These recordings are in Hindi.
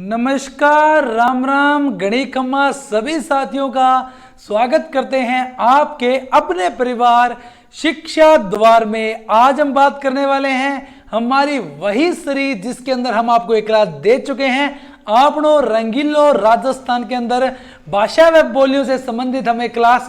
नमस्कार, राम राम, गणी खम्मा सभी साथियों का स्वागत करते हैं आपके अपने परिवार शिक्षा द्वार में। आज हम बात करने वाले हैं हमारी वही सीरीज जिसके अंदर हम आपको एक क्लास दे चुके हैं। आपनो रंगीलो राजस्थान के अंदर भाषा व बोलियों से संबंधित हम एक क्लास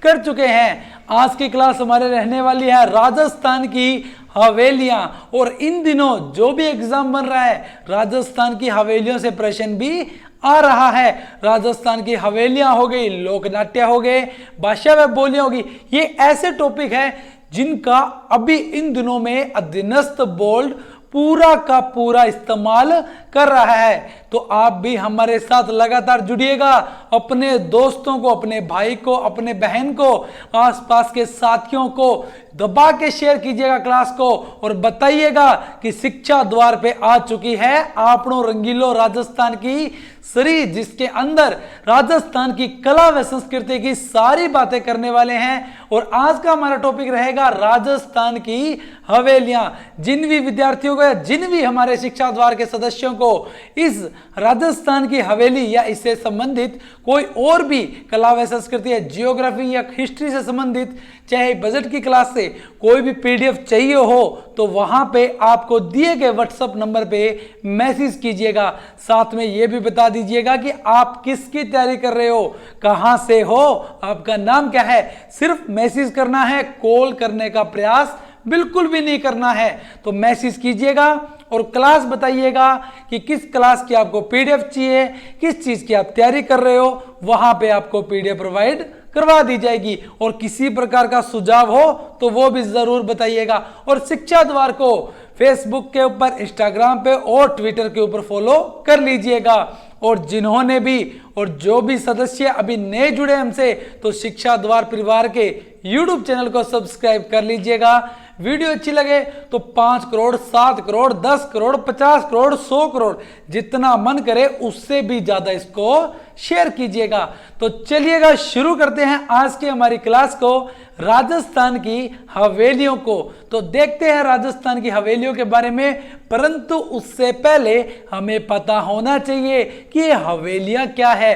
कर चुके हैं। आज की क्लास हमारे रहने वाली है राजस्थान की हवेलियां। और इन दिनों जो भी एग्जाम बन रहा है राजस्थान की हवेलियों से प्रश्न भी आ रहा है। राजस्थान की हवेलियां हो गई, लोक नाट्य हो गए, भाषा व बोलियां होगी, ये ऐसे टॉपिक है जिनका अभी इन दिनों में अधीनस्थ बोर्ड पूरा का पूरा इस्तेमाल कर रहा है। तो आप भी हमारे साथ लगातार जुड़िएगा, अपने दोस्तों को, अपने भाई को, अपने बहन को, आसपास के साथियों को दबा के शेयर कीजिएगा क्लास को और बताइएगा कि शिक्षा द्वार पे आ चुकी है आपनो रंगीलो राजस्थान की सीरीज जिसके अंदर राजस्थान की कला व संस्कृति की सारी बातें करने वाले हैं। और आज का हमारा टॉपिक रहेगा राजस्थान की हवेलियां। जिन भी विद्यार्थियों को या जिन भी हमारे शिक्षा द्वार के सदस्यों को इस राजस्थान की हवेली या इससे संबंधित कोई और भी कला व संस्कृति या जियोग्राफी या हिस्ट्री से संबंधित चाहे बजट की क्लास से कोई भी पीडीएफ चाहिए हो तो वहां पे आपको दिए गए व्हाट्सएप नंबर पे मैसेज कीजिएगा। साथ में ये भी बता दीजिएगा कि आप किसकी तैयारी कर रहे हो, कहां से हो, आपका नाम क्या है। सिर्फ मैसेज करना है, कॉल करने का प्रयास बिल्कुल भी नहीं करना है। तो मैसेज कीजिएगा और क्लास बताइएगा कि किस क्लास की आपको पीडीएफ चाहिए, किस चीज की आप तैयारी कर रहे हो, वहां पे आपको पीडीएफ प्रोवाइड करवा दी जाएगी। और किसी प्रकार का सुझाव हो तो वो भी जरूर बताइएगा। और शिक्षा द्वार को फेसबुक के ऊपर, इंस्टाग्राम पे और ट्विटर के ऊपर फॉलो कर लीजिएगा। और जिन्होंने भी और जो भी सदस्य अभी नए जुड़े हमसे तो शिक्षा द्वार परिवार के यूट्यूब चैनल को सब्सक्राइब कर लीजिएगा। वीडियो अच्छी लगे तो 5 करोड़, 7 करोड़, 10 करोड़, 50 करोड़, 100 करोड़ जितना मन करे उससे भी ज्यादा इसको शेयर कीजिएगा। तो चलिएगा शुरू करते हैं आज की हमारी क्लास को, राजस्थान की हवेलियों को। तो देखते हैं राजस्थान की हवेलियों के बारे में, परंतु उससे पहले हमें पता होना चाहिए कि ये हवेलियां क्या है।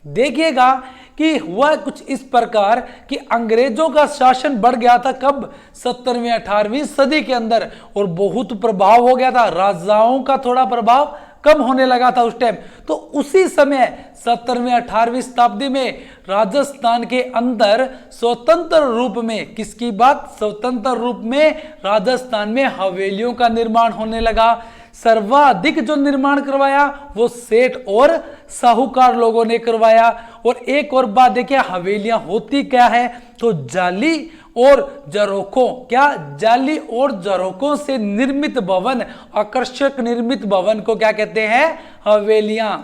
देखिएगा कि हुआ कुछ इस प्रकार कि अंग्रेजों का शासन बढ़ गया था कब, 17वीं 18वीं सदी के अंदर, और बहुत प्रभाव हो गया था। राजाओं का थोड़ा प्रभाव कम होने लगा था उस टाइम। तो उसी समय 17वीं 18वीं शताब्दी में राजस्थान के अंदर स्वतंत्र रूप में, किसकी बात, स्वतंत्र रूप में राजस्थान में हवेलियों का निर्माण होने लगा। सर्वाधिक जो निर्माण करवाया वो सेठ और साहूकार लोगों ने करवाया। और एक और बात देखिए, हवेलियां होती क्या है, तो जाली और झरोखों, क्या जाली और झरोखों से निर्मित भवन, आकर्षक निर्मित भवन को क्या कहते हैं, हवेलियां।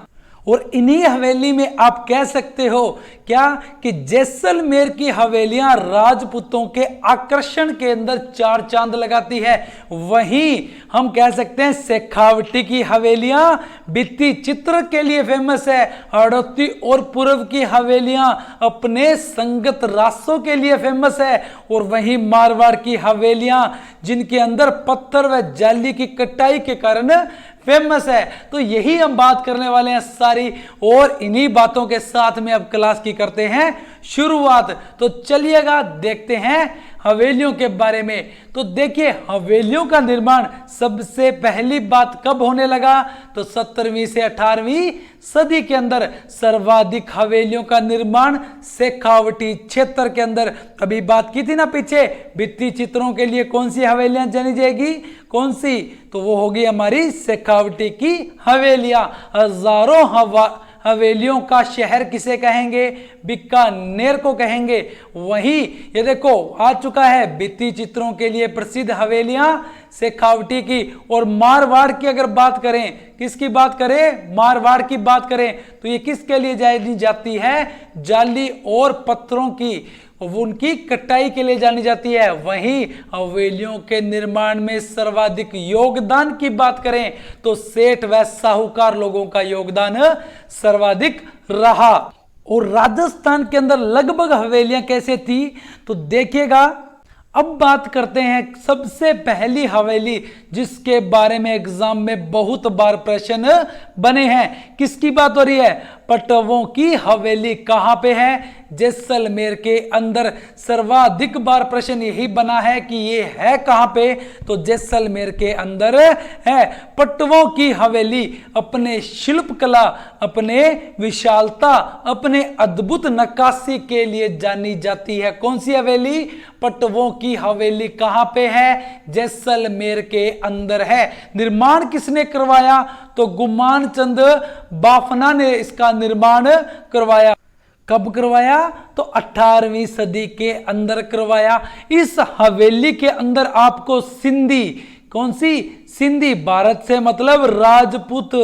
और इन्हीं हवेली में आप कह सकते हो क्या कि जैसलमेर की हवेलियां राजपूतों के आकर्षण के अंदर 4 चांद लगाती है। वहीं हम कह सकते हैं शेखावटी की हवेलियां भित्ति चित्र के लिए फेमस है। हड़ौती और पूर्व की हवेलियां अपने संगत रासों के लिए फेमस है। और वहीं मारवाड़ की हवेलियां जिनके अंदर पत्थर व जाली की कटाई के कारण फेमस है। तो यही हम बात करने वाले हैं सारी, और इन्हीं बातों के साथ में अब क्लास की करते हैं शुरुआत। तो चलिएगा देखते हैं हवेलियों के बारे में। तो देखिए, हवेलियों का निर्माण सबसे पहली बात कब होने लगा, तो 17वीं से 18वीं सदी के अंदर सर्वाधिक हवेलियों का निर्माण शेखावटी क्षेत्र के अंदर। अभी बात की थी ना पीछे, भित्ति चित्रों के लिए कौन सी हवेलियां जानी जाएगी, कौन सी, तो वो होगी हमारी शेखावटी की हवेलियां। हजारों हवेलियों का शहर किसे कहेंगे, बीकानेर को कहेंगे। वहीं ये देखो आ चुका है भित्ति चित्रों के लिए प्रसिद्ध हवेलियां शेखावटी की। और मारवाड़ की अगर बात करें, किसकी बात करें, मारवाड़ की बात करें, तो ये किसके लिए जानी जाती है, जाली और पत्थरों की, उनकी कटाई के लिए जानी जाती है। वहीं हवेलियों के निर्माण में सर्वाधिक योगदान की बात करें तो सेठ व साहूकार लोगों का योगदान सर्वाधिक रहा। और राजस्थान के अंदर लगभग हवेलियां कैसे थी, तो देखिएगा अब बात करते हैं सबसे पहली हवेली जिसके बारे में एग्जाम में बहुत बार प्रश्न बने हैं। किसकी बात हो रही है? पट्टवों की हवेली कहां पे है? जैसलमेर के अंदर। सर्वाधिक बार प्रश्न यही बना है कि ये है कहां पे, तो जैसलमेर के अंदर है। पट्टवों की हवेली अपने शिल्पकला, अपने विशालता, अपने अद्भुत नक्काशी के लिए जानी जाती है। कौन सी हवेली? पट्टवों की हवेली कहां पे है? जैसलमेर के अंदर है। निर्माण किसने करवाया? तो गुमान चंद बाफना ने इसका निर्माण करवाया। कब करवाया? तो 18वीं सदी के अंदर करवाया। इस हवेली के अंदर आपको सिंधी, कौन सी? सिंधी, भारत से मतलब राजपूत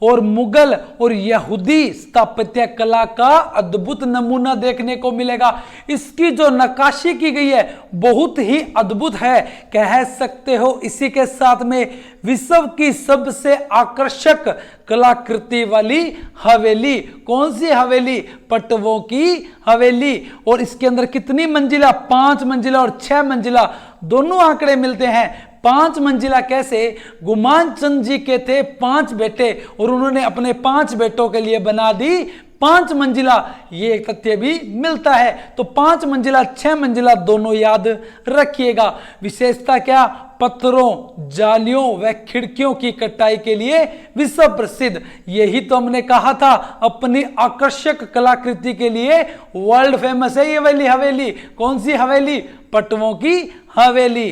और मुगल और यहूदी स्थापत्य कला का अद्भुत नमूना देखने को मिलेगा। इसकी जो नक्काशी की गई है बहुत ही अद्भुत है, कह सकते हो। इसी के साथ में विश्व की सबसे आकर्षक कलाकृति वाली हवेली। कौन सी हवेली? पट्टवों की हवेली। और इसके अंदर कितनी मंजिला? 5 मंजिला और 6 मंजिला दोनों आंकड़े मिलते हैं। 5 मंजिला कैसे? गुमान चंद जी के थे 5 बेटे और उन्होंने अपने 5 बेटों के लिए बना दी 5 मंजिला। ये एक तथ्य भी मिलता है। तो 5 मंजिला 6 मंजिला दोनों याद रखिएगा। विशेषता क्या? पत्थरों, जालियों व खिड़कियों की कटाई के लिए विश्व प्रसिद्ध। यही तो हमने कहा था, अपनी आकर्षक कलाकृति के लिए वर्ल्ड फेमस है ये वाली हवेली। कौन सी हवेली? पट्टवों की हवेली।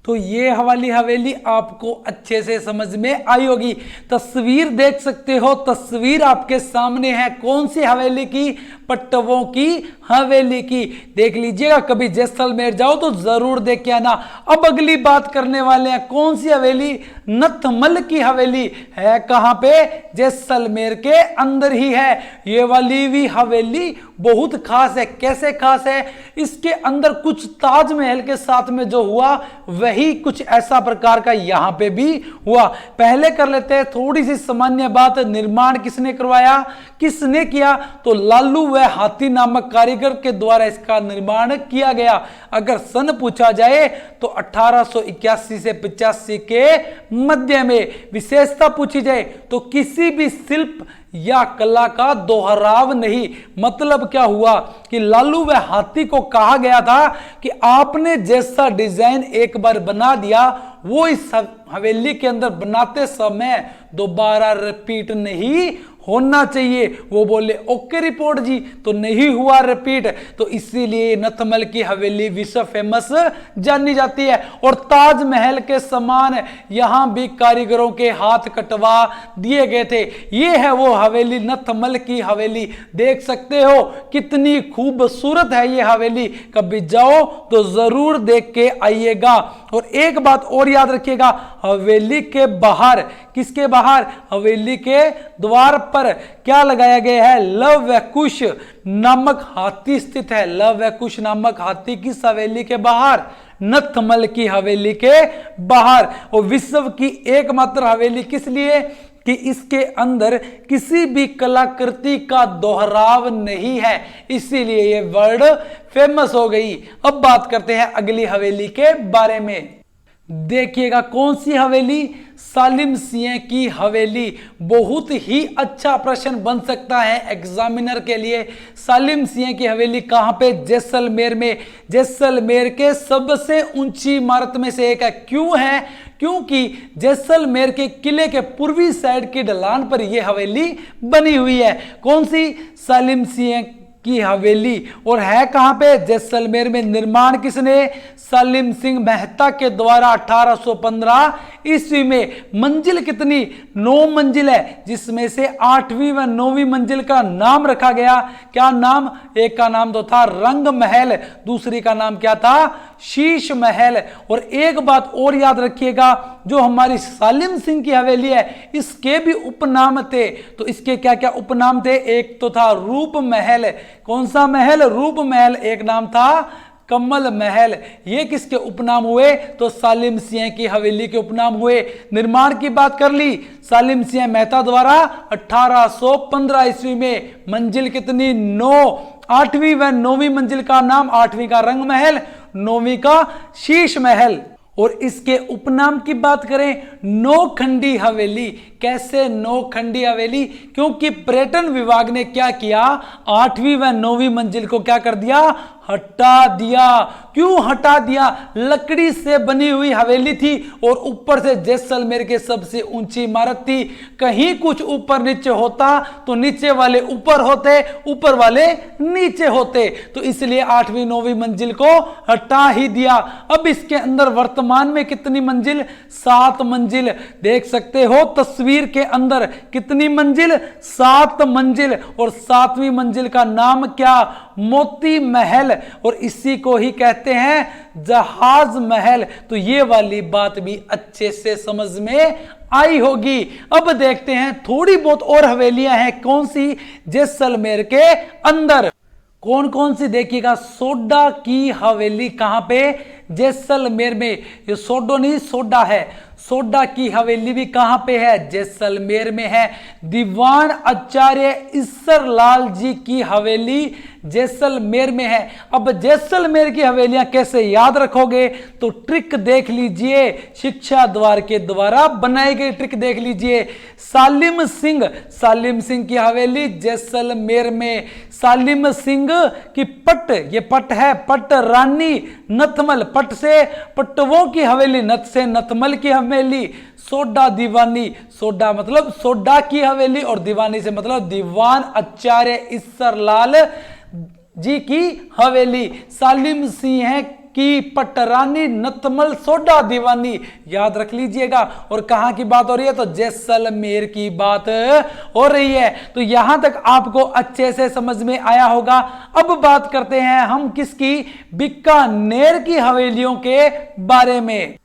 तो ये हवाली हवेली आपको अच्छे से समझ में आई होगी। तस्वीर देख सकते हो, तस्वीर आपके सामने है। कौन सी हवेली की? पट्टवों की हवेली की। देख लीजिएगा, कभी जैसलमेर जाओ तो जरूर देख के आना। अब अगली बात करने वाले हैं कौन सी हवेली? नथमल की हवेली है कहां पे? जैसलमेर के अंदर ही है। ये वाली भी हवेली बहुत खास है। कैसे खास है? इसके अंदर कुछ ताजमहल के साथ में जो हुआ वही कुछ ऐसा प्रकार का यहां पे भी हुआ। पहले कर लेते हैं थोड़ी सी सामान्य बात। निर्माण किसने करवाया? किसने किया? तो लालू व हाथी नामक कारीगर के द्वारा इसका निर्माण किया गया। अगर सन पूछा जाए तो 1881 से 85 के मध्य में। विशेषता पूछी जाए तो किसी भी शिल्प या कला का दोहराव नहीं। मतलब क्या हुआ कि लालू व हाथी को कहा गया था कि आपने जैसा डिजाइन एक बार बना दिया वो इस हवेली के अंदर बनाते समय दोबारा रिपीट नहीं होना चाहिए। वो बोले ओके रिपोर्ट जी, तो नहीं हुआ रिपीट। तो इसीलिए नथमल की हवेली विश्व फेमस जानी जाती है। और ताजमहल के समान यहां भी कारीगरों के हाथ कटवा दिए गए थे। ये है वो हवेली, नथमल की हवेली। देख सकते हो कितनी खूबसूरत है ये हवेली। कभी जाओ तो जरूर देख के आइएगा। और एक बात और याद रखिएगा, हवेली के बाहर, किसके बाहर? हवेली के द्वार पर क्या लगाया गया है? लव व कुश नामक हाथी स्थित है। लव व कुश नामक हाथी किस हवेली के बाहर? नथमल की हवेली के बाहर। और विश्व की एकमात्र हवेली किस लिए? कि इसके अंदर किसी भी कलाकृति का दोहराव नहीं है, इसीलिए ये वर्ल्ड फेमस हो गई। अब बात करते हैं अगली हवेली के बारे में। देखिएगा कौन सी हवेली? सालिम सिंह की हवेली। बहुत ही अच्छा प्रश्न बन सकता है एग्जामिनर के लिए। सालिम सिंह की हवेली कहां पे? जैसलमेर में। जैसलमेर के सबसे ऊंची इमारत में से एक है। क्यों है? क्योंकि जैसलमेर के किले के पूर्वी साइड की ढलान पर यह हवेली बनी हुई है। कौन सी? सालिम सिंह की हवेली। और है कहां पे? जैसलमेर में। निर्माण किसने? सालिम सिंह मेहता के द्वारा 1815 ईस्वी में। मंजिल कितनी? 9 मंजिल है, जिसमें से 8वीं व 9वीं मंजिल का नाम रखा गया। क्या नाम? एक का नाम तो था रंग महल, दूसरी का नाम क्या था? शीश महल। और एक बात और याद रखिएगा, जो हमारी सालिम सिंह की हवेली है इसके भी उपनाम थे। तो इसके क्या क्या उपनाम थे? एक तो था रूप महल। कौन सा महल? रूप महल। एक नाम था कमल महल। ये किसके उपनाम हुए? तो सालिम सिंह की हवेली के उपनाम हुए। निर्माण की बात कर ली सालिम सिंह मेहता द्वारा 1815 ईस्वी में। मंजिल कितनी? 9। 8वीं व 9वीं मंजिल का नाम, 8वीं का रंग महल, 9वीं का शीश महल। और इसके उपनाम की बात करें, नौखंडी हवेली। कैसे नौखंडी हवेली? क्योंकि पर्यटन विभाग ने क्या किया, 8वीं व 9वीं मंजिल को क्या कर दिया, हटा दिया। क्यों हटा दिया? लकड़ी से बनी हुई हवेली थी और ऊपर से जैसलमेर के सबसे ऊंची इमारत थी। कहीं कुछ ऊपर नीचे होता तो नीचे वाले ऊपर होते, ऊपर वाले नीचे होते, तो इसलिए 8वीं 9वीं मंजिल को हटा ही दिया। अब इसके अंदर वर्तमान में कितनी मंजिल? 7 मंजिल। देख सकते हो तस्वीर के अंदर कितनी मंजिल? 7 मंजिल। और 7वीं मंजिल का नाम क्या? मोती महल। और इसी को ही कहते हैं जहाज महल। तो ये वाली बात भी अच्छे से समझ में आई होगी। अब देखते हैं थोड़ी बहुत और हवेलियां हैं। कौन सी? जैसलमेर के अंदर। कौन कौन सी? देखिएगा, सोडा की हवेली। कहां पे? जैसलमेर में। ये सोडो नहीं, सोडा है। सोडा की हवेली भी कहां पे है? जैसलमेर में है। दीवान आचार्य ईसर लाल जी की हवेली जैसलमेर में है। अब जैसलमेर की हवेलियां कैसे याद रखोगे? तो ट्रिक देख लीजिए, शिक्षा द्वार के द्वारा बनाई गई ट्रिक देख लीजिए। सालिम सिंह की हवेली जैसलमेर में। सालिम सिंह की पट, ये पट है, पट रानी नथमल, पट से पट्टवों की हवेली, नथ से नथमल की हवेली। सोडा दीवानी, सोडा मतलब सोडा की हवेली और दीवानी से मतलब दीवान आचार्य ईसर लाल जी की हवेली। सालिम सिंह की पटरानी नथमल सोडा दीवानी, याद रख लीजिएगा। और कहां की बात हो रही है? तो जैसलमेर की बात हो रही है। तो यहां तक आपको अच्छे से समझ में आया होगा। अब बात करते हैं हम किसकी? बीकानेर की हवेलियों के बारे में।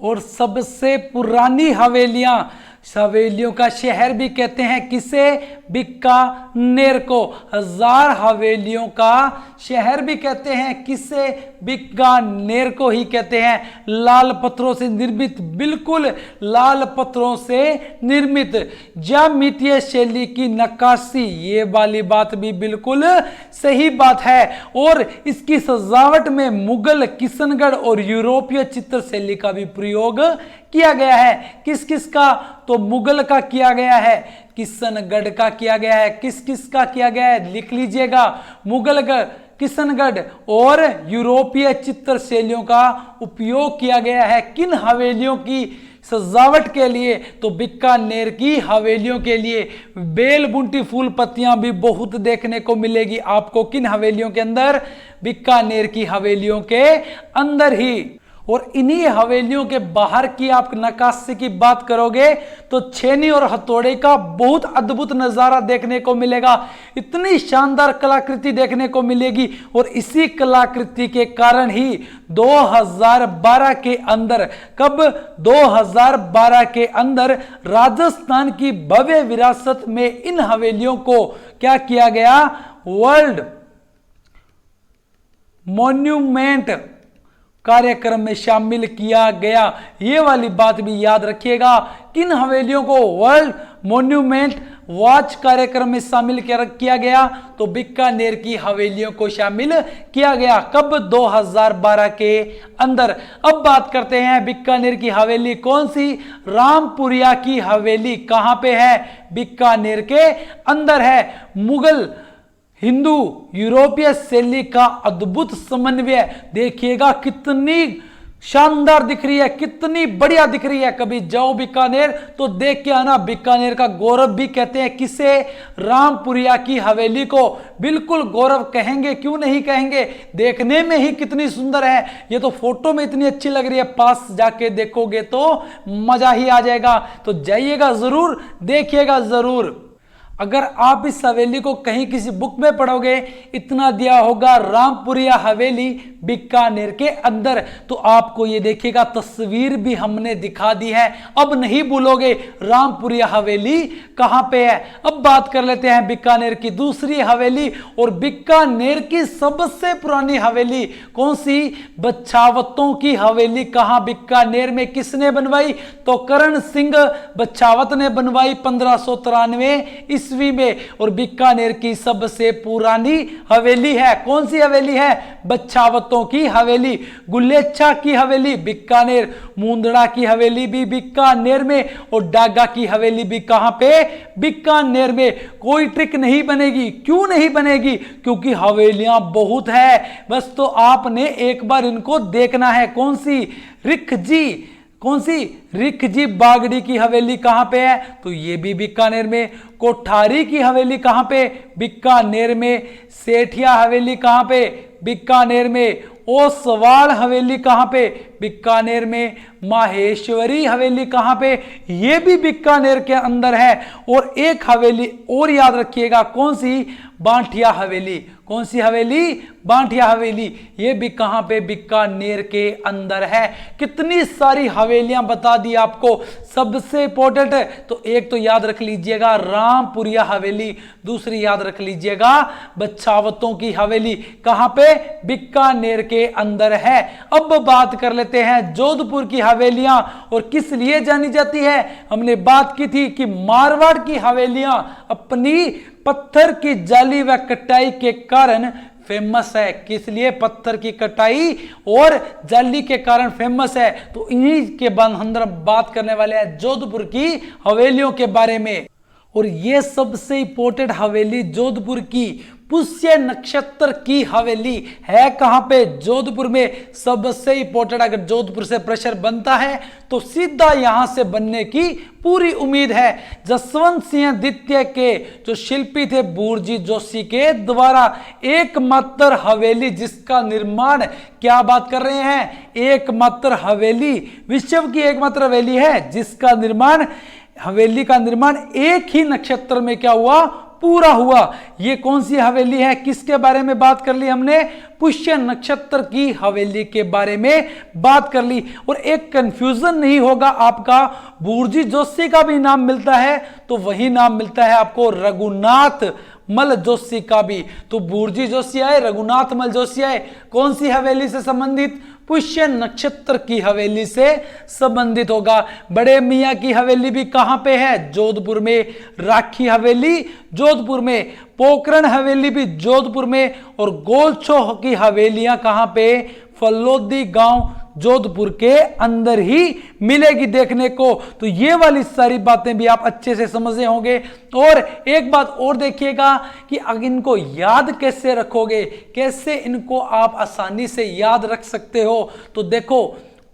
और सबसे पुरानी हवेलियों का शहर भी कहते हैं किसे? बीकानेर को। 1000 हवेलियों का शहर भी कहते हैं किसे? बीकानेर को ही कहते हैं। लाल पत्थरों से निर्मित, बिल्कुल लाल पत्थरों से निर्मित ज्यामितीय शैली की नक्काशी, ये वाली बात भी बिल्कुल सही बात है। और इसकी सजावट में मुगल, किशनगढ़ और यूरोपीय चित्र शैली का भी प्रयोग किया गया है। किस किस का? तो मुगल का किया गया है, किशनगढ़ का किया गया है। किस किस का किया गया है? लिख लीजिएगा, मुगल का, किशनगढ़ और यूरोपीय चित्र शैलियों का उपयोग किया गया है। किन हवेलियों की सजावट के लिए? तो बीकानेर की हवेलियों के लिए। बेल बुंटी फूल पत्तियां भी बहुत देखने को मिलेगी आपको। किन हवेलियों के अंदर? बीकानेर की हवेलियों के अंदर ही। और इन्हीं हवेलियों के बाहर की आप नक्काशी की बात करोगे तो छेनी और हथौड़े का बहुत अद्भुत नजारा देखने को मिलेगा। इतनी शानदार कलाकृति देखने को मिलेगी। और इसी कलाकृति के कारण ही 2012 के अंदर, कब? 2012 के अंदर राजस्थान की भव्य विरासत में इन हवेलियों को क्या किया गया? वर्ल्ड मॉन्यूमेंट कार्यक्रम में शामिल किया गया। ये वाली बात भी याद रखिएगा। किन हवेलियों को वर्ल्ड मॉन्यूमेंट वॉच कार्यक्रम में शामिल किया गया? तो बीकानेर की हवेलियों को शामिल किया गया। कब? 2012 के अंदर। अब बात करते हैं बीकानेर की हवेली कौन सी? रामपुरिया की हवेली। कहां पे है? बीकानेर के अंदर है। मुगल, हिंदू, यूरोपीय शैली का अद्भुत समन्वय। देखिएगा कितनी शानदार दिख रही है, कितनी बढ़िया दिख रही है। कभी जाओ बीकानेर तो देख के आना। बीकानेर का गौरव भी कहते हैं किसे? रामपुरिया की हवेली को। बिल्कुल गौरव कहेंगे, क्यों नहीं कहेंगे। देखने में ही कितनी सुंदर है। ये तो फोटो में इतनी अच्छी लग रही है, पास जाके देखोगे तो मजा ही आ जाएगा। तो जाइएगा जरूर, देखिएगा जरूर। अगर आप इस हवेली को कहीं किसी बुक में पढ़ोगे, इतना दिया होगा रामपुरिया हवेली बीकानेर के अंदर। तो आपको ये देखिएगा तस्वीर भी हमने दिखा दी है, अब नहीं भूलोगे रामपुरिया हवेली कहां पे है। अब बात कर लेते हैं बीकानेर की दूसरी हवेली। और बीकानेर की सबसे पुरानी हवेली कौन सी? बछावतों की हवेली। कहां? बीकानेर में। किसने बनवाई? तो करण सिंह बछावत ने बनवाई 1593 ईस्वी में और बीकानेर की सबसे पुरानी हवेली है। कौन सी हवेली है? बच्छावतों की हवेली, गुलेच्छा की हवेली बीकानेर, मुंदड़ा की हवेली भी बीकानेर में और डागा की हवेली भी कहां पे? बीकानेर में। कोई ट्रिक नहीं बनेगी। क्यों नहीं बनेगी? क्योंकि हवेलियां बहुत है, बस तो आपने एक बार इनको देखना है। कौन सी? रिखजी। कौन सी? रिखजी बागड़ी की हवेली कहां पे है? तो ये भी बीकानेर में। कोठारी की हवेली कहां पे? बीकानेर में। सेठिया हवेली कहां पे? बीकानेर में। ओसवाल हवेली कहां पे? बीकानेर में। माहेश्वरी हवेली कहां पे? ये भी बीकानेर के अंदर है। और एक हवेली और याद रखिएगा, कौन सी? बांठिया हवेली। कौन सी हवेली? बांठिया हवेली। ये भी कहां पे? बीकानेर के अंदर है। कितनी सारी हवेलियां बता दी आपको। सबसे इंपॉर्टेंट है तो एक तो याद रख लीजिएगा रामपुरिया हवेली, दूसरी याद रख लीजिएगा बच्छावतों की हवेली। कहां पे? बीकानेर के अंदर है। अब बात कर लेते हैं जोधपुर की हवेलियां और किस लिए जानी जाती है। हमने बात की थी कि मारवाड़ की हवेलियां अपनी पत्थर की जाली व कटाई के कारण फेमस है। किस लिए? पत्थर की कटाई और जाली के कारण फेमस है। तो इन्हीं के बाद हम बात करने वाले हैं जोधपुर की हवेलियों के बारे में। और ये सबसे इंपॉर्टेंट हवेली जोधपुर की पुष्य नक्षत्र की हवेली है। कहां पे? जोधपुर में। सबसे इंपॉर्टेंट, अगर जोधपुर से प्रश्न बनता है तो सीधा यहां से बनने की पूरी उम्मीद है। जसवंत सिंह द्वितीय के जो शिल्पी थे बूरजी जोशी के द्वारा एकमात्र हवेली जिसका निर्माण, क्या बात कर रहे हैं? एकमात्र हवेली, विश्व की एकमात्र हवेली है जिसका निर्माण, हवेली का निर्माण एक ही नक्षत्र में क्या हुआ? पूरा हुआ। ये कौन सी हवेली है? किसके बारे में बात कर ली हमने? पुष्य नक्षत्र की हवेली के बारे में बात कर ली। और एक कंफ्यूजन नहीं होगा आपका, बूरजी जोशी का भी नाम मिलता है तो वही नाम मिलता है आपको रघुनाथ मल जोशी का भी। तो बूरजी जोशी आए, रघुनाथ मल जोशी आए, कौन सी हवेली से संबंधित? पुष्य नक्षत्र की हवेली से संबंधित होगा। बड़े मियाँ की हवेली भी कहां पे है? जोधपुर में। राखी हवेली जोधपुर में। पोखरण हवेली भी जोधपुर में। और गोलछो की हवेलियां कहां पे? फलोदी गांव जोधपुर के अंदर ही मिलेगी देखने को। तो ये वाली सारी बातें भी आप अच्छे से समझे होंगे। और एक बात और देखिएगा कि अगर इनको याद कैसे रखोगे, कैसे इनको आप आसानी से याद रख सकते हो। तो देखो,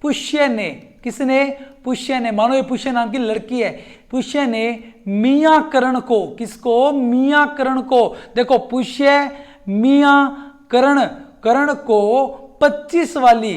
पुष्य ने, किसने? पुष्य ने, मानो ये पुष्य नाम की लड़की है, पुष्य ने मियां करण को, किसको? मियां करण को। देखो पुष्य मियां करण को 25 वाली,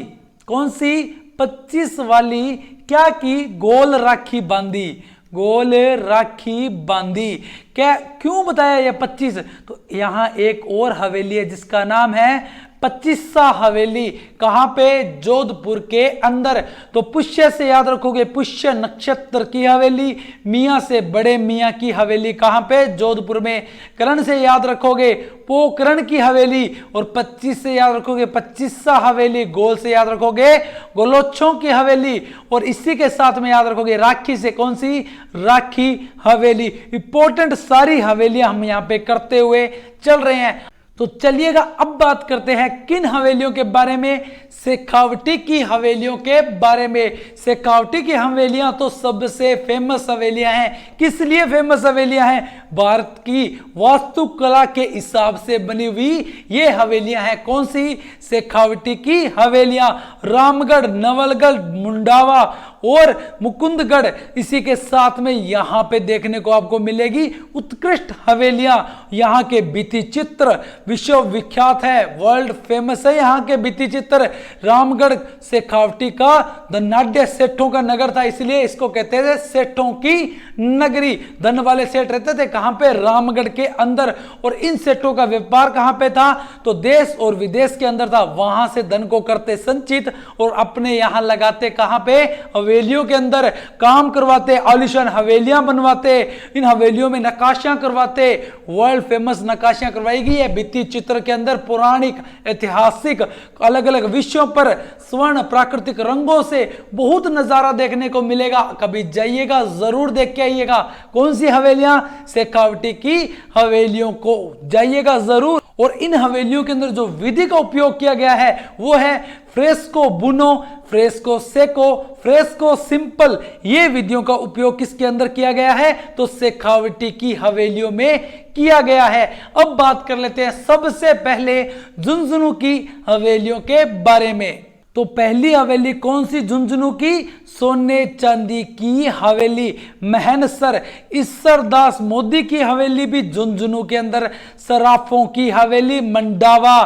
कौन सी? 25 वाली क्या की? गोल राखी बांधी। गोल राखी बांधी। क्या, क्यों बताया ये 25? तो यहां एक और हवेली है जिसका नाम है 25सा हवेली। कहां पे? जोधपुर के अंदर। तो पुष्य से याद रखोगे पुष्य नक्षत्र की हवेली, मियां से बड़े मियां की हवेली कहां पे? जोधपुर में। करण से याद रखोगे पोकरण की हवेली और 25 से याद रखोगे 25सा हवेली। गोल से याद रखोगे गोलोच्छों की हवेली और इसी के साथ में याद रखोगे राखी से, कौन सी? राखी हवेली। इंपॉर्टेंट सारी हवेलियां हम यहां पे करते हुए चल रहे हैं। तो चलिएगा अब बात करते हैं किन हवेलियों के बारे में? शेखावटी की हवेलियों के बारे में। शेखावटी की हवेलियां तो सबसे फेमस हवेलियां हैं। किस लिए फेमस हवेलियां हैं? भारत की वास्तुकला के हिसाब से बनी हुई ये हवेलियां हैं। कौन सी? शेखावटी की हवेलियां। रामगढ़, नवलगढ़, मुंडावा और मुकुंदगढ़, इसी के साथ में यहां पे देखने को आपको मिलेगी उत्कृष्ट हवेलियां। यहां के भित्ति चित्र विश्व विख्यात है, वर्ल्ड फेमस है यहां के भित्ति चित्र। रामगढ़ शेखावटी का धनाढ्य सेठों का नगर था, इसलिए इसको कहते थे सेठों की नगरी। धन वाले सेठ रहते थे कहां पे? रामगढ़ के अंदर। और इन सेठों का व्यापार कहां पे था? तो देश और विदेश के अंदर था। वहां से धन को करते संचित और अपने यहां लगाते कहां पे? हवेलियों के अंदर काम करवाते, आलिशान हवेलियां बनवाते, इन हवेलियों में नक्काशियां करवाते। वर्ल्ड फेमस नक्काशियां करवाई गई है भित्ति चित्र के अंदर, पौराणिक, ऐतिहासिक, अलग अलग विषयों पर स्वर्ण प्राकृतिक रंगों से बहुत नजारा देखने को मिलेगा। कभी जाइएगा, जरूर देख के आइएगा। कौन सी हवेलियां? शेखावटी की हवेलियों को जाइएगा जरूर। और इन हवेलियों के अंदर जो विधि का उपयोग किया गया है वो है फ्रेस्को बुनो, फ्रेस्को सेको, फ्रेस्को सिंपल। ये विधियों का उपयोग किसके अंदर किया गया है? तो शेखावटी की हवेलियों में किया गया है। अब बात कर लेते हैं सबसे पहले झुंझुनू की हवेलियों के बारे में। तो पहली हवेली कौन सी झुंझुनू की? सोने चांदी की हवेली। महनसर ईश्वरदास मोदी की हवेली भी झुंझुनू के अंदर। सराफों की हवेली मंडावा।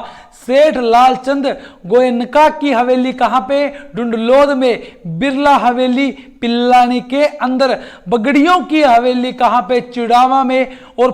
सेठ लालचंद गोयनका की हवेली कहां पे? डुंडलोद में। बिरला हवेली पिल्लानी के अंदर। बगड़ियों की हवेली कहां पे? चिड़ावा में। और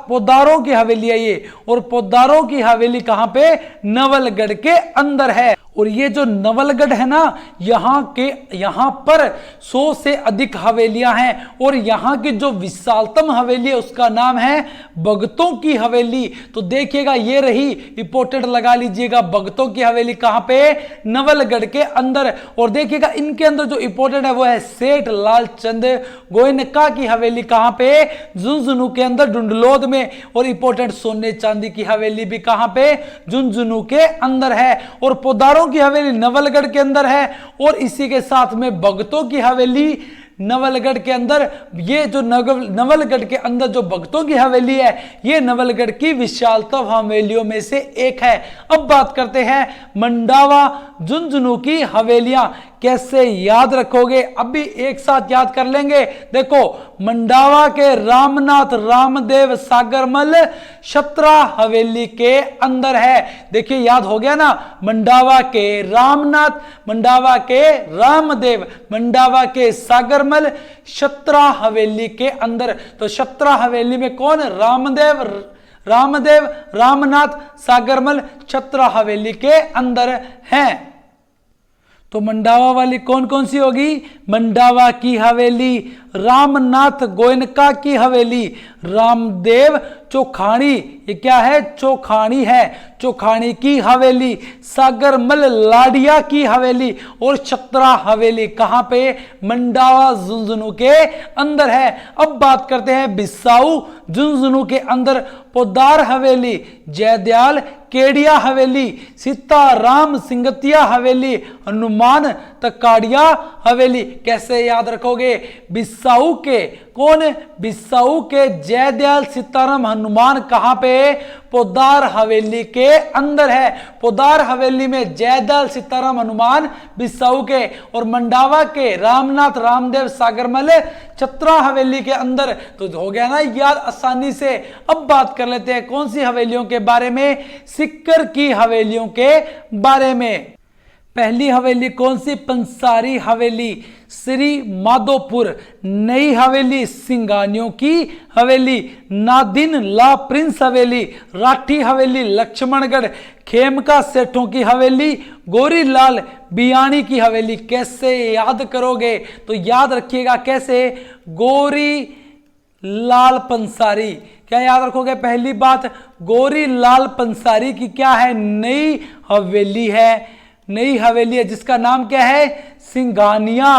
पोदारों की हवेली है ये, और पोदारों की हवेली कहां पे? नवलगढ़ के अंदर है। और ये जो नवलगढ़ है ना, यहां पर 100 से अधिक हवेलियां हैं। और यहां की जो विशालतम हवेली है उसका नाम है भगतों की हवेली। तो देखिएगा ये रही, इंपोर्टेंट लगा लीजिएगा। भगतों की हवेली कहां पे? नवलगढ़ के अंदर। और देखिएगा इनके अंदर जो इंपोर्टेंट है वो है सेठ लालचंद गोयनका की हवेली कहां पे? झुंझुनू के अंदर, डुंडलोद में। और इंपोर्टेंट सोने चांदी की हवेली भी कहां पे? झुंझुनू के अंदर है। और पोदारों की हवेली नवलगढ़ के अंदर है। और इसी के साथ में भगतों की हवेली नवलगढ़ के अंदर। ये जो नवलगढ़ के अंदर जो भगतों की हवेली है, ये नवलगढ़ की विशालतम हवेलियों में से एक है। अब बात करते हैं मंडावा झुंझुनू की हवेलियां कैसे याद रखोगे? अभी एक साथ याद कर लेंगे। देखो, मंडावा के रामनाथ रामदेव सागरमल शत्रा हवेली के अंदर है। देखिए याद हो गया ना, मंडावा के रामनाथ, मंडावा के रामदेव, मंडावा के सागरमल, शत्रा हवेली के अंदर। तो शत्रा हवेली में कौन? रामदेव रामनाथ सागरमल छत्रा हवेली के अंदर हैं। तो मंडावा वाली कौन कौन सी होगी? मंडावा की हवेली, रामनाथ गोयनका की हवेली, रामदेव चोखानी, ये क्या है? चोखानी है, चोखानी की हवेली, सागरमल लाडिया की हवेली, और छत्रा हवेली कहां पे? मंडावा झुंझुनू के अंदर है। अब बात करते हैं बिसाऊ झुंझुनू के अंदर। पोदार हवेली, जयदयाल केडिया हवेली, सीताराम सिंगतिया हवेली, हनुमान तकाड़िया हवेली। कैसे याद रखोगे? बिसाऊ के कौन? बिसाऊ के जयदयाल सीताराम हनुमान कहां पे? पोदार हवेली के अंदर है। पोदार हवेली में जयदयाल सीताराम हनुमान बिसाऊ के। और मंडावा के रामनाथ रामदेव सागरमल छत्रा हवेली के अंदर। तो हो गया ना याद आसानी से। अब बात कर लेते हैं कौन सी हवेलियों के बारे में? सिक्कर की हवेलियों के बारे में। पहली हवेली कौन सी? पंसारी हवेली, श्री माधोपुर। नई हवेली सिंगानियों की हवेली, नादिन ला प्रिंस हवेली, राठी हवेली लक्ष्मणगढ़, खेमका सेठों की हवेली, गोरीलाल बियाणी की हवेली। कैसे याद करोगे? तो याद रखिएगा कैसे? गोरी लाल पंसारी। क्या याद रखोगे? पहली बात, गोरी लाल पंसारी की क्या है? नई हवेली है, नई हवेली है जिसका नाम क्या है? सिंघानिया।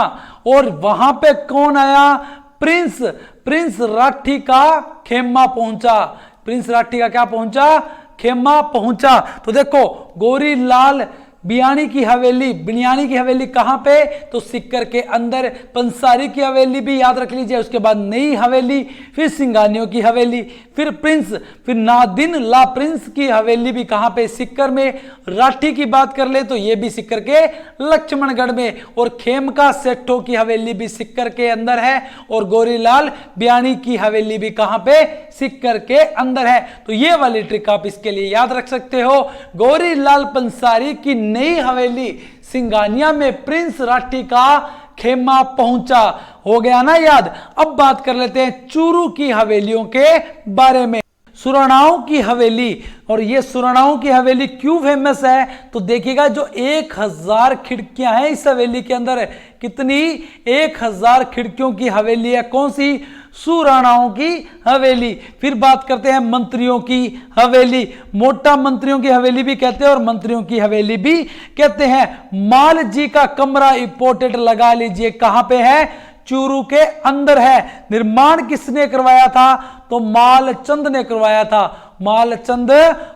और वहां पे कौन आया? प्रिंस राठी का खेमा पहुंचा। प्रिंस राठी का क्या पहुंचा? खेमा पहुंचा। तो देखो, गोरी लाल बियाणी की हवेली, बिनियानी की हवेली कहां पे? तो सिक्कर के अंदर। पंसारी की हवेली भी याद रख लीजिए। उसके बाद नई हवेली, फिर सिंगानियों की हवेली, फिर प्रिंस, फिर नादिन ला प्रिंस की हवेली भी कहां पे? सिक्कर में। राठी की बात कर ले तो ये भी सिक्कर के लक्ष्मणगढ़ में। और खेमका सेठों की हवेली भी सिक्कर के अंदर है। और गोरीलाल बियाणी की हवेली भी कहां पे? सिक्कर के अंदर है। तो ये वाली ट्रिक आप इसके लिए याद रख सकते हो। गोरीलाल पंसारी की नई हवेली सिंगानिया में प्रिंस राठी का खेमा पहुंचा। हो गया ना याद? अब बात कर लेते हैं चूरू की हवेलियों के बारे में। सुराणाओं की हवेली। और ये सुराणाओं की हवेली क्यों फेमस है, तो देखिएगा जो 1000 खिड़कियां हैं इस हवेली के अंदर, कितनी 1000 खिड़कियों की हवेली है, कौन सी, सुराणाओं की हवेली। फिर बात करते हैं मंत्रियों की हवेली, मोटा मंत्रियों की हवेली भी कहते हैं और मंत्रियों की हवेली भी कहते हैं। माल जी का कमरा इंपोर्टेड लगा लीजिए, कहां पे है, चूरू के अंदर है। निर्माण किसने करवाया था, तो मालचंद ने करवाया था, मालचंद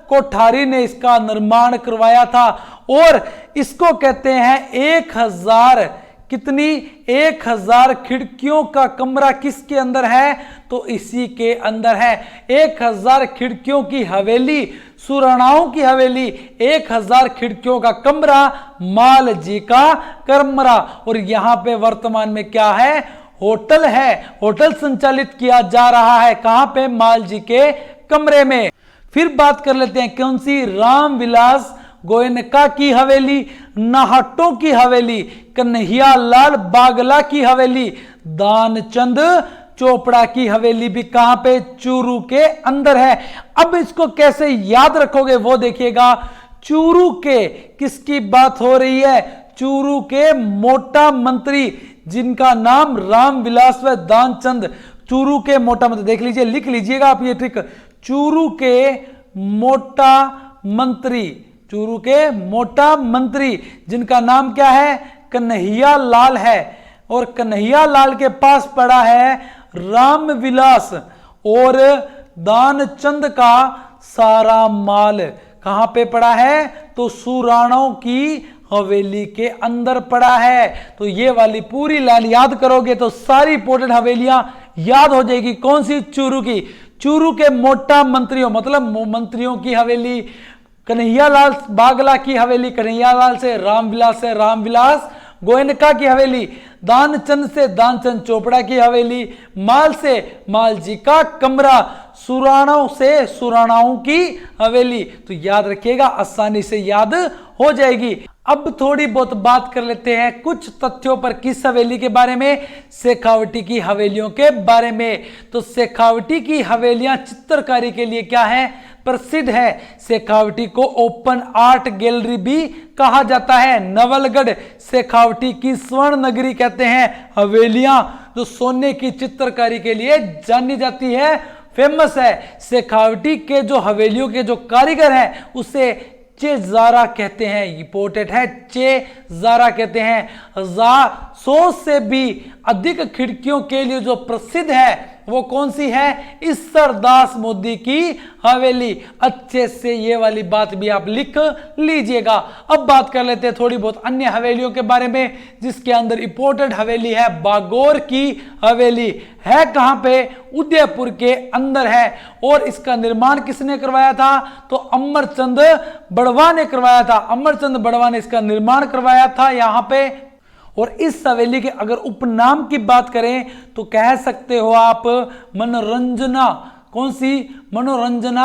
कोठारी ने इसका निर्माण करवाया था। और इसको कहते हैं 1000, कितनी 1000 खिड़कियों का कमरा किसके अंदर है, तो इसी के अंदर है। 1000 खिड़कियों की हवेली, सुराणाओं की हवेली, 1000 खिड़कियों का कमरा, माल जी का कमरा। और यहां पे वर्तमान में क्या है, होटल है, होटल संचालित किया जा रहा है, कहां पे, माल जी के कमरे में। फिर बात कर लेते हैं कौन सी, रामविलास गोयनका की हवेली, नाहटों की हवेली, कन्हैया लाल बागला की हवेली, दानचंद चोपड़ा की हवेली भी कहां पे, चूरू के अंदर है। अब इसको कैसे याद रखोगे वो देखिएगा। चूरू के किसकी बात हो रही है, चूरू के मोटा मंत्री जिनका नाम रामविलास व दानचंद, चूरू के मोटा मंत्री, देख लीजिए, लिख लीजिएगा आप ये ट्रिक, चूरू के मोटा मंत्री, चूरू के मोटा मंत्री जिनका नाम क्या है, कन्हैया लाल है। और कन्हैया लाल के पास पड़ा है रामविलास और दानचंद का सारा माल, कहां पे पड़ा है, तो सुराणाओं की हवेली के अंदर पड़ा है। तो ये वाली पूरी लाइन याद करोगे तो सारी इंपोर्टेंट हवेलियां याद हो जाएगी। कौन सी, चूरू की, चूरू के मोटा मंत्रियों मतलब मंत्रियों की हवेली, कन्हैया लाल बागला की हवेली, कन्हैया लाल से रामविलास गोयनका की हवेली, दानचंद से दानचंद चोपड़ा की हवेली, माल से माल जी का कमरा, सुराणाओं से सुराणाओं की हवेली। तो याद रखिएगा, आसानी से याद हो जाएगी। अब थोड़ी बहुत बात कर लेते हैं कुछ तथ्यों पर, किस हवेली के बारे में, शेखावटी की हवेलियों के बारे में। तो शेखावटी की हवेलियां चित्रकारी के लिए क्या है, प्रसिद्ध है। शेखावटी को ओपन आर्ट गैलरी भी कहा जाता है। नवलगढ़ शेखावटी की स्वर्ण नगरी कहते हैं। हवेलियां जो सोने की चित्रकारी के लिए जानी जाती है, फेमस है। शेखावटी के जो हवेलियों के जो कारीगर हैं उसे चेजारा कहते हैं, इंपोर्टेड है, चेजारा कहते हैं। 100 से भी अधिक खिड़कियों के लिए जो प्रसिद्ध है वो कौन सी है, ईश्वरदास मोदी की हवेली। अच्छे से ये वाली बात भी आप लिख लीजिएगा। अब बात कर लेते हैं थोड़ी बहुत अन्य हवेलियों के बारे में, जिसके अंदर इंपोर्टेंट हवेली है बागोर की हवेली। है कहां पे, उदयपुर के अंदर है। और इसका निर्माण किसने करवाया था, तो अमरचंद बड़वा ने करवाया था। अमरचंद बड़वा ने इसका निर्माण करवाया था यहां पे। और इस हवेली के अगर उपनाम की बात करें तो कह सकते हो आप मनोरंजना, कौन सी, मनोरंजना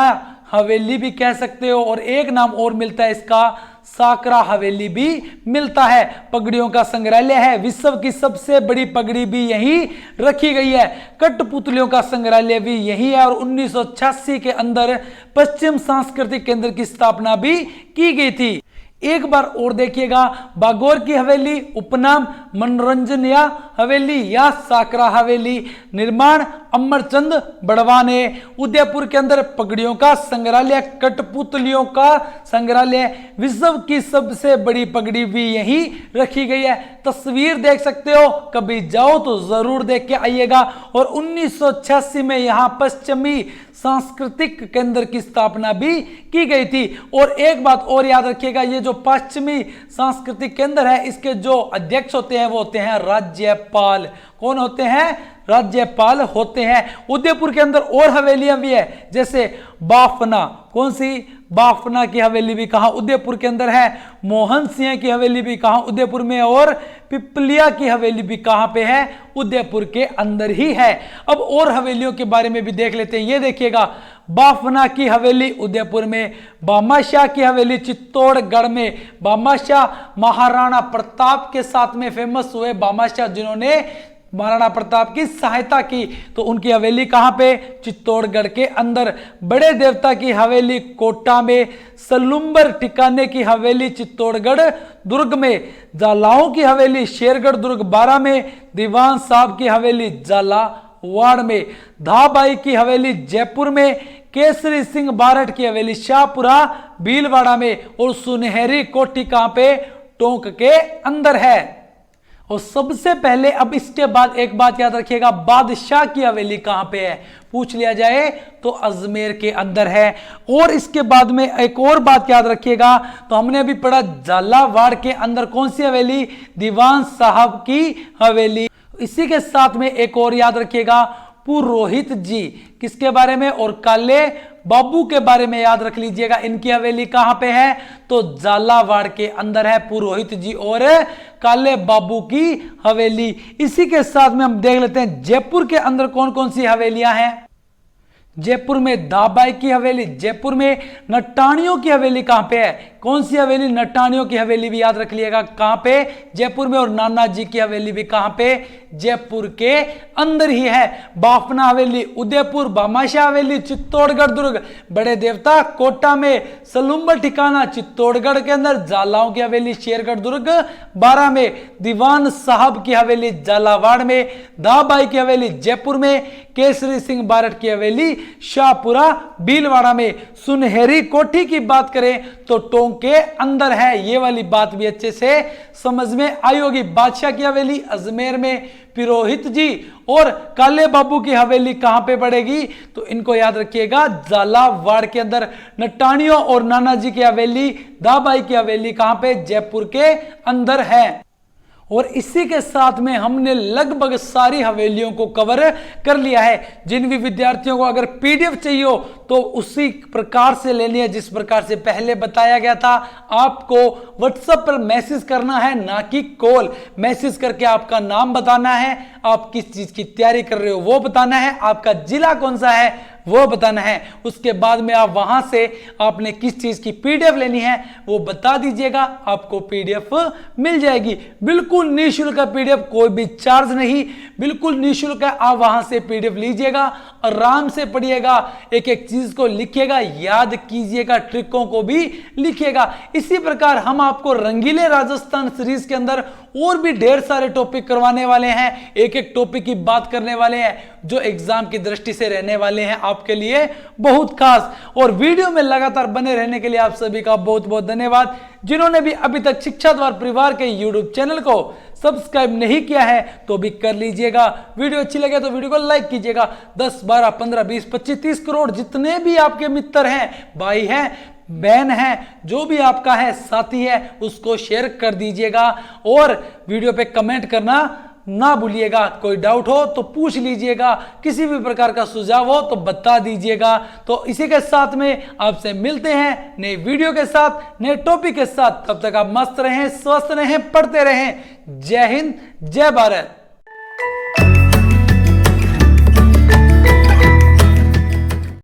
हवेली भी कह सकते हो। और एक नाम और मिलता है इसका, साकरा हवेली भी मिलता है। पगड़ियों का संग्रहालय है, विश्व की सबसे बड़ी पगड़ी भी यहीं रखी गई है। कठपुतलियों का संग्रहालय भी यही है। और 1986 के अंदर पश्चिम सांस्कृतिक केंद्र की स्थापना भी की गई थी। एक बार और देखिएगा, बागोर की हवेली, उपनाम मनोरंजनिया हवेली या साकरा हवेली, निर्माण अमरचंद बड़वा ने। उदयपुर के अंदर पगड़ियों का संग्रहालय, कठपुतलियों का संग्रहालय, विश्व की सबसे बड़ी पगड़ी भी यहीं रखी गई है। तस्वीर देख सकते हो, कभी जाओ तो जरूर देख के आइएगा। और 1986 में यहां पश्चिमी सांस्कृतिक केंद्र की स्थापना भी की गई थी। और एक बात और याद रखिएगा, ये जो पश्चिमी सांस्कृतिक केंद्र है, इसके जो अध्यक्ष होते हैं वो होते हैं राज्यपाल। कौन होते हैं, राज्यपाल होते हैं। उदयपुर के अंदर और हवेलियां भी है, जैसे बाफना, कौन सी, बाफना की हवेली भी कहां, उदयपुर के अंदर है। मोहन सिंह की हवेली भी कहां, उदयपुर में। और पिपलिया की हवेली भी कहां पे है, उदयपुर के अंदर ही है। अब और हवेलियों के बारे में भी देख लेते हैं। ये देखिएगा, बाफना की हवेली उदयपुर में, बामाशाह की हवेली चित्तौड़गढ़ में। बामाशाह महाराणा प्रताप के साथ में फेमस हुए बामाशाह, जिन्होंने महाराणा प्रताप की सहायता की। तो उनकी हवेली कहां पे? चित्तौड़गढ़ के अंदर। बड़े देवता की हवेली कोटा में, सलुम्बर ठिकाने की हवेली चित्तौड़गढ़ दुर्ग में, जालाओं की हवेली शेरगढ़ दुर्ग 12 में, दीवान साहब की हवेली झालावाड़ में, धाबाई की हवेली जयपुर में, केसरी सिंह बारठ की हवेली शाहपुरा भीलवाड़ा में, और सुनहरी कोठी कहां पे? टोंक के अंदर है। और सबसे पहले अब इसके बाद एक बात याद रखिएगा, बादशाह की हवेली कहां पे है? पूछ लिया जाए तो अजमेर के अंदर है। और इसके बाद में एक और बात याद रखिएगा, तो हमने अभी पढ़ा झालावाड़ के अंदर कौन सी हवेली? दीवान साहब की हवेली। इसी के साथ में एक और याद रखिएगा, पुरोहित जी किसके बारे में? और काले बाबू के बारे में याद रख लीजिएगा। इनकी हवेली कहां पे है? तो झालावाड़ के अंदर है, पुरोहित जी और काले बाबू की हवेली। इसी के साथ में हम देख लेते हैं जयपुर के अंदर कौन कौन सी हवेलियां हैं। जयपुर में दाबाई की हवेली, जयपुर में नटानियों की हवेली कहां पे है? कौन सी हवेली? नटानियों की हवेली भी याद रख लिएगा कहां पे? जयपुर में। और नाना जी की हवेली भी कहां पे? जयपुर के अंदर ही है। बाफना हवेली उदयपुर, बामाशाह हवेली चित्तौड़गढ़ दुर्ग, बड़े देवता कोटा में, सलुम्बर ठिकाना चित्तौड़गढ़ के अंदर, जालाओं की हवेली शेरगढ़ दुर्ग 12 में, दीवान साहब की हवेली झालावाड़ में, दाबाई की हवेली जयपुर में, केसरी सिंह बारठ की हवेली शाहपुरा भीलवाड़ा में। सुनहरी कोठी की बात करें तो टोंक के अंदर है। ये वाली बात भी अच्छे से समझ में आई होगी। बादशाह की हवेली अजमेर में, पुरोहित जी और काले बाबू की हवेली कहां पे पड़ेगी? तो इनको याद रखिएगा झालावाड़ के अंदर। नटानियों और नाना जी की हवेली, दाबाई की हवेली कहां पे? जयपुर के अंदर है। और इसी के साथ में हमने लगभग सारी हवेलियों को कवर कर लिया है। जिन भी विद्यार्थियों को अगर पीडीएफ चाहिए हो तो उसी प्रकार से लेनी है जिस प्रकार से पहले बताया गया था। आपको व्हाट्सएप पर मैसेज करना है, ना कि कॉल। मैसेज करके आपका नाम बताना है, आप किस चीज की तैयारी कर रहे हो वो बताना है, आपका जिला कौन सा है वो बताना है। उसके बाद में आप वहां से आपने किस चीज की पीडीएफ लेनी है वो बता दीजिएगा, आपको पीडीएफ मिल जाएगी। बिल्कुल निःशुल्क पीडीएफ, कोई भी चार्ज नहीं, बिल्कुल निःशुल्क है। आप वहां से पीडीएफ लीजिएगा, आराम से पढ़िएगा, एक एक चीज को लिखिएगा, याद कीजिएगा, ट्रिकों को भी लिखिएगा। इसी प्रकार हम आपको रंगीले राजस्थान सीरीज के अंदर और भी ढेर सारे टॉपिक करवाने वाले हैं। एक एक टॉपिक की बात करने वाले हैं जो एग्जाम की दृष्टि से रहने वाले हैं आपके लिए बहुत खास। और वीडियो में लगातार बने रहने के लिए आप सभी का बहुत बहुत धन्यवाद। जिन्होंने भी अभी तक शिक्षा द्वार परिवार के यूट्यूब चैनल को सब्सक्राइब नहीं किया है तो भी कर लीजिएगा। वीडियो अच्छी लगे तो वीडियो को लाइक कीजिएगा। 10, 12, 15, 20, 25, 30 करोड़ जितने भी आपके मित्र हैं, भाई हैं, बहन है, जो भी आपका है, साथी है, उसको शेयर कर दीजिएगा। और वीडियो पे कमेंट करना ना भूलिएगा। कोई डाउट हो तो पूछ लीजिएगा, किसी भी प्रकार का सुझाव हो तो बता दीजिएगा। तो इसी के साथ में आपसे मिलते हैं नए वीडियो के साथ, नए टॉपिक के साथ। तब तक आप मस्त रहें, स्वस्थ रहें, पढ़ते रहें। जय हिंद, जय भारत।